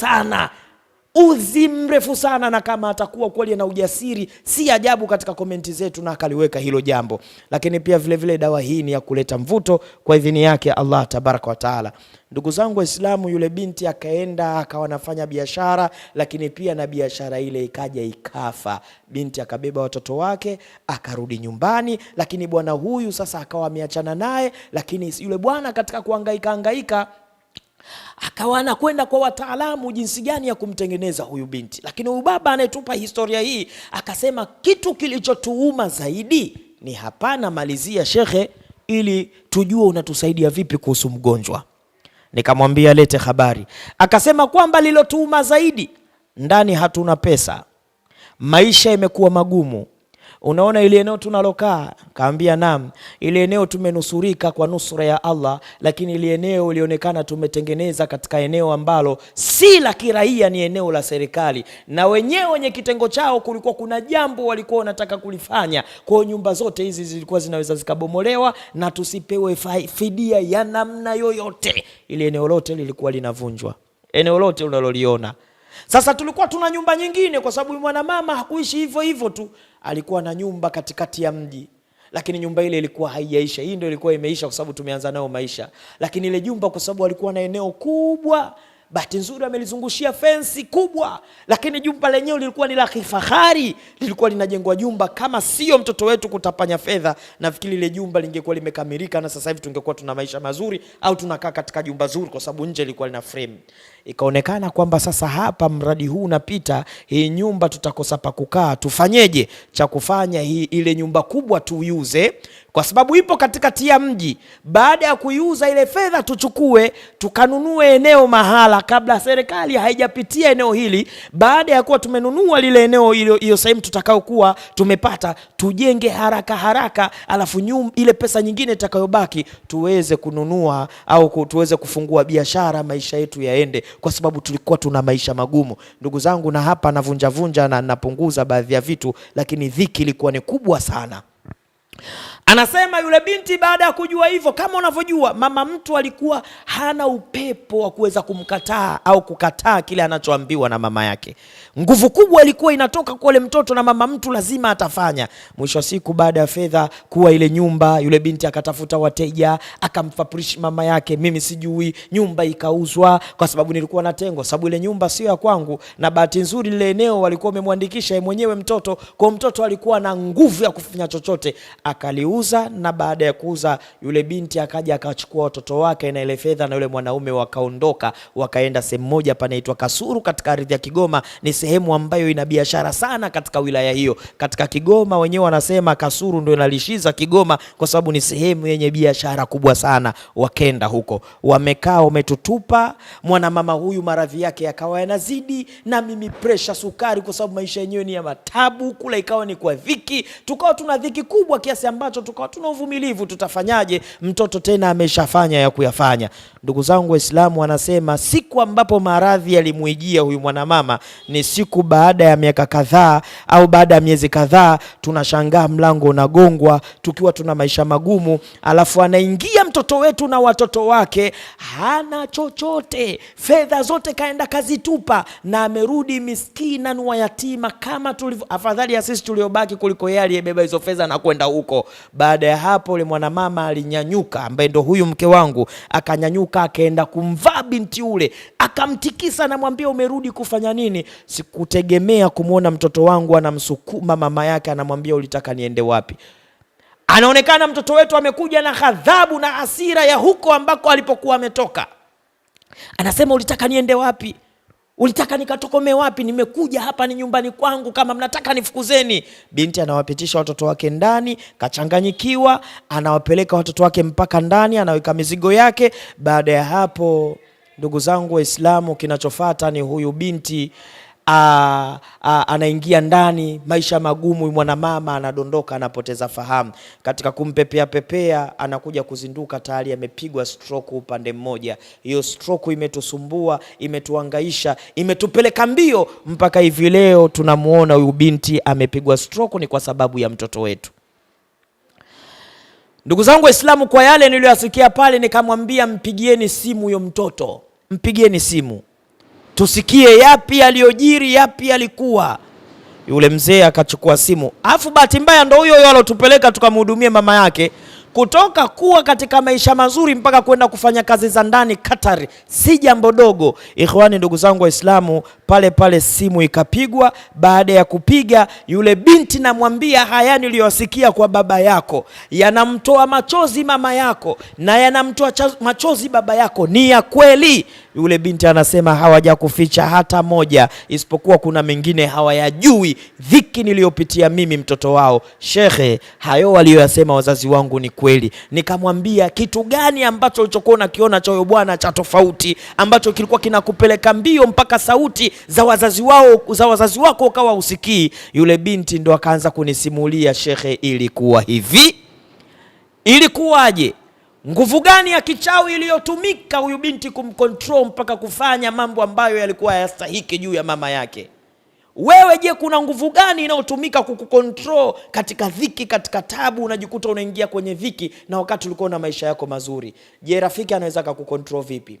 Speaker 1: sana, na kama atakuwa kweli na ujasiri, si ajabu katika komenti zetu na akaliweka hilo jambo. Lakini pia vile vile dawa hii ni ya kuleta mvuto kwa idhini yake Allah tabaraka wa taala. Ndugu zangu Waislamu, yule binti akaenda akawa anafanya biashara, lakini pia na biashara ile ikaja ikafa. Binti akabeba watoto wake akarudi nyumbani, lakini bwana huyu sasa akawa ameachana naye. Lakini yule bwana katika kuhangaika akawa anakwenda kwa wataalamu jinsi gani ya kumtengeneza huyu binti. Lakini huyu baba anayetupa historia hii akasema kitu kilichotuuma zaidi ni hapana, malizia shekhe, ili tujue unatusaidia vipi kuhusu mgonjwa. Nikamwambia lete habari. Akasema kwamba lilotuuma zaidi, ndani hatuna pesa, maisha imekuwa magumu. Unaona ile eneo tunalokaa? Kaambia naam, ile eneo tumenusurika kwa nusura ya Allah, lakini ile eneo ilionekana tumetengeneza katika eneo ambalo si la kiraia, ni eneo la serikali, na wenye kitengo chao kulikuwa kuna jambo walikuwa wanataka kulifanya. Kwa nyumba zote hizi zilikuwa zinaweza zikabomolewa na tusipewe fidia ya namna yoyote. Ile eneo lote lilikuwa linavunjwa, eneo lote unaloliona. Sasa tulikuwa tuna nyumba nyingine, kwa sababu mwanamama hakuishi hivyo tu, alikuwa na nyumba katikati ya mji, lakini nyumba ile ilikuwa haijaisha. Hii ndio ilikuwa imeisha kwa sababu tumeanza nayo maisha. Lakini ile nyumba kwa sababu alikuwa na eneo kubwa, bahati nzuri amelizungushia fensi kubwa, lakini jumba lenyewe lilikuwa ni la kifahari. Lilikuwa linajengwa jumba, kama sio mtoto wetu kutapanya fedha, nafikiri ile jumba lingekuwa limekamilika na sasa hivi tungekuwa tuna maisha mazuri, au tunakaa katika jumba zuri, kwa sababu nje ilikuwa lina frame. Ikaonekana kwamba sasa hapa mradi huu unapita, hii nyumba tutakosa pa kukaa. Tufanyeje? Cha kufanya ile nyumba kubwa tuiuze, kwa sababu ipo katikati ya mji. Baada ya kuiuza ile fedha tuchukue tukanunue eneo mahala, kabla serikali haijapitia eneo hili. Baada ya kuwa tumenunua lile eneo, hiyo sehemu tutakao kuwa tumepata, tujenge haraka, alafu ile pesa nyingine itakayobaki tuweze kununua au tuweze kufungua biashara, maisha yetu yaende, kwa sababu tulikuwa tuna maisha magumu. Ndugu zangu, na hapa navunja na napunguza baadhi ya vitu, lakini dhiki ilikuwa ni kubwa sana. Anasema yule binti baada ya kujua hivyo, kama unavyojua mama mtu alikuwa hana upepo wa kuweza kumkataa au kukataa kile anachoambiwa na mama yake. Nguvu kubwa ilikuwa inatoka kwa yule mtoto, na mama mtu lazima atafanya. Mwisho wa siku, baada ya fedha kuwa ile nyumba, yule binti akatafuta wateja, akamfaprishi mama yake, mimi sijui, nyumba ikauzwa kwa sababu nilikuwa natengo, sababu ile nyumba sio ya kwangu. Na bahati nzuri ile eneo walikuwa wamemwandikisha mwenyewe mtoto, kwa mtoto alikuwa na nguvu ya kufanya chochote, akaliuza. Na baada ya kuuza, yule binti akaja akachukua watoto wake na ile fedha, na yule mwanaume wakaondoka, wakaenda sehemu moja panaitwa Kasulu katika ardhi ya Kigoma. Ni sehemu ambayo ina biashara sana katika wilaya hiyo. Katika Kigoma wenyewe wanasema Kasulu ndio inalishiza Kigoma, kwa sababu ni sehemu yenye biashara kubwa sana. Wakenda huko, wamekaa wametutupa. Mwanamama huyu maradhi yake yakawa yanazidi, na mimi pressure, sukari, kwa sababu maisha yenyewe ni ya matabu, kula ikawa ni kwa dhiki. Tukawa tuna dhiki kubwa kiasi ambacho tukawa tuna uvumilivu. Tutafanyaje? Mtoto tena ameshafanya ya kuyafanya. Ndugu zangu Waislamu, wanasema siku ambapo maradhi yalimuijia huyu mwanamama ni siku baada ya miaka kadhaa au baada ya miezi kadhaa. Tunashangaa mlango unagongwa tukiwa tuna maisha magumu, alafu anaingia mtoto wetu na watoto wake, hana chochote, fedha zote kaenda kazitupa, na amerudi miskina na yatima kama tulivyo. Afadhali ya sisi tuliobaki kuliko yeye aliyebeba hizo fedha na kwenda huko. Baada ya hapo, yule mwanamama alinyanyuka, ambaye ndo huyu mke wangu, akanyanyuka akaenda kumvaa binti ule, akamtikisa, anamwambia umerudi kufanya nini? Sikutegemea kumwona mtoto wangu anamsukuma mama yake, anamwambia ulitaka niende wapi? Anaonekana mtoto wetu amekuja na ghadhabu na hasira ya huko ambako alipokuwa ametoka. Anasema ulitaka niende wapi? Ulitaka nikatokome wapi? Nimekuja hapa, ni nyumbani kwangu, kama mnataka nifukuzeni. Binti anawapitisha watoto wake ndani, kachanganyikiwa, anawapeleka watoto wake mpaka ndani, anaweka mizigo yake. Baada ya hapo, ndugu zangu Waislamu, kinachofuata ni huyu binti anaingia ndani, maisha magumu, mwanamama anadondoka, anapoteza fahamu. Katika kumpepea pepea, anakuja kuzinduka tayari amepigwa stroke upande mmoja. Hiyo stroke imetusumbua, imetuangaisha, imetupeleka mbio mpaka hivi leo tunamuona huyu binti amepigwa stroke, ni kwa sababu ya mtoto wetu. Ndugu zangu Waislamu, kwa yale niliyoyasikia pale, nikamwambia mpigieni simu huyo mtoto, mpigieni simu tusikie yapi aliyojiri, yapi alikuwa. Yule mzee akachukua simu. Afu bahati mbaya ndo huyo alotupeleka tukamhudumie mama yake. Kutoka kuwa katika maisha mazuri mpaka kwenda kufanya kazi za ndani Qatar, si jambo dogo. Ikhwani, ndugu zangu Waislamu, pale simu ikapigwa. Baada ya kupiga, yule binti namwambia, haya niliyosikia kwa baba yako yanamtoa machozi mama yako na yanamtoa machozi baba yako, ni ya kweli? Yule binti anasema hawajakuficha hata moja, isipokuwa kuna mengine hawayajui, dhiki niliyopitia mimi mtoto wao. Shekhe, hayo waliyosema wazazi wangu ni kweli. Nikamwambia, kitu gani ambacho ulichokuwa unakiona cha huyo bwana cha tofauti, ambacho kilikuwa kinakupeleka mbio mpaka sauti za wazazi wako ukawa usikii? Yule binti ndo akaanza kunisimulia, shekhe, ilikuwa hivi. Ilikuwaje? Nguvu gani ya kichawi iliyotumika huyu binti kumcontrol mpaka kufanya mambo ambayo yalikuwa hayastahiki juu ya mama yake? Wewe je, kuna nguvu gani inayotumika kukukontrol katika dhiki, katika tabu, unajikuta unaingia kwenye dhiki na wakati ulikuwa na maisha yako mazuri? Je, rafiki anaweza kukukontrol vipi?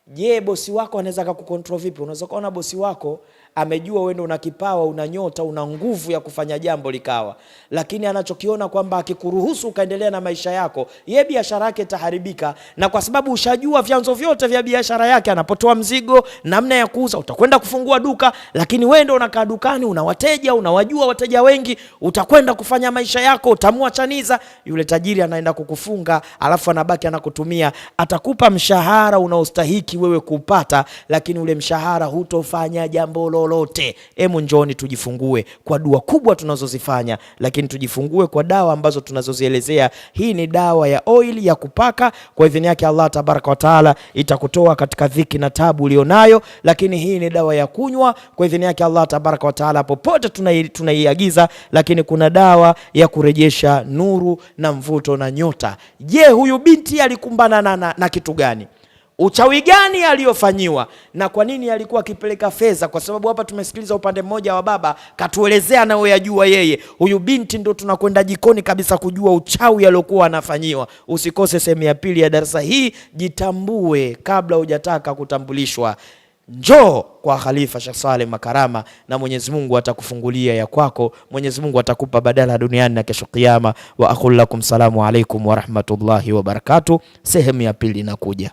Speaker 1: Je, bosi wako anaweza kukukontrol vipi? Unaweza kuona bosi wako amejua wewe ndio una kipawa, una nyota, una nguvu ya kufanya jambo likawa, lakini anachokiona kwamba akikuruhusu ukaendelea na maisha yako, yeye biashara yake itaharibika. Na kwa sababu ushajua vyanzo vyote vya biashara yake, anapotoa mzigo, namna ya kuuza, utakwenda kufungua duka, lakini wewe ndio unakaa dukani, una wateja, unawajua wateja wengi, utakwenda kufanya maisha yako, utamwachaniza. Yule tajiri anaenda kukufunga, alafu anabaki anakutumia. Atakupa mshahara unaostahiki wewe kupata, lakini ule mshahara hutofanya jambo lolote. Emu njoni tujifungue kwa dua kubwa tunazozifanya, lakini tujifungue kwa dawa ambazo tunazozielezea. Hii ni dawa ya oil ya kupaka, kwa idhini yake Allah tabaraka wa taala itakutoa katika dhiki na tabu ulionayo. Lakini hii ni dawa ya kunywa, kwa idhini yake Allah tabaraka wa taala popote tunaiagiza. Lakini kuna dawa ya kurejesha nuru na mvuto na nyota. Je, huyu binti alikumbana na kitu gani? Uchawi gani aliyofanyiwa? Na kwa nini alikuwa akipeleka fedha? Kwa sababu hapa tumesikiliza upande mmoja wa baba, katuelezea na yajua yeye. Huyu binti ndo tunakwenda jikoni kabisa kujua uchawi aliokuwa anafanyiwa. Usikose sehemu ya pili ya darasa hii. Jitambue kabla hujataka kutambulishwa. Njoo kwa Khalifa Sheikh Saleh Makarama na Mwenyezi Mungu atakufungulia ya kwako. Mwenyezi Mungu atakupa badala duniani na kesho kiyama. Wa aqul lakum salamu alaykum wa rahmatullahi wa barakatuh. Sehemu ya pili inakuja.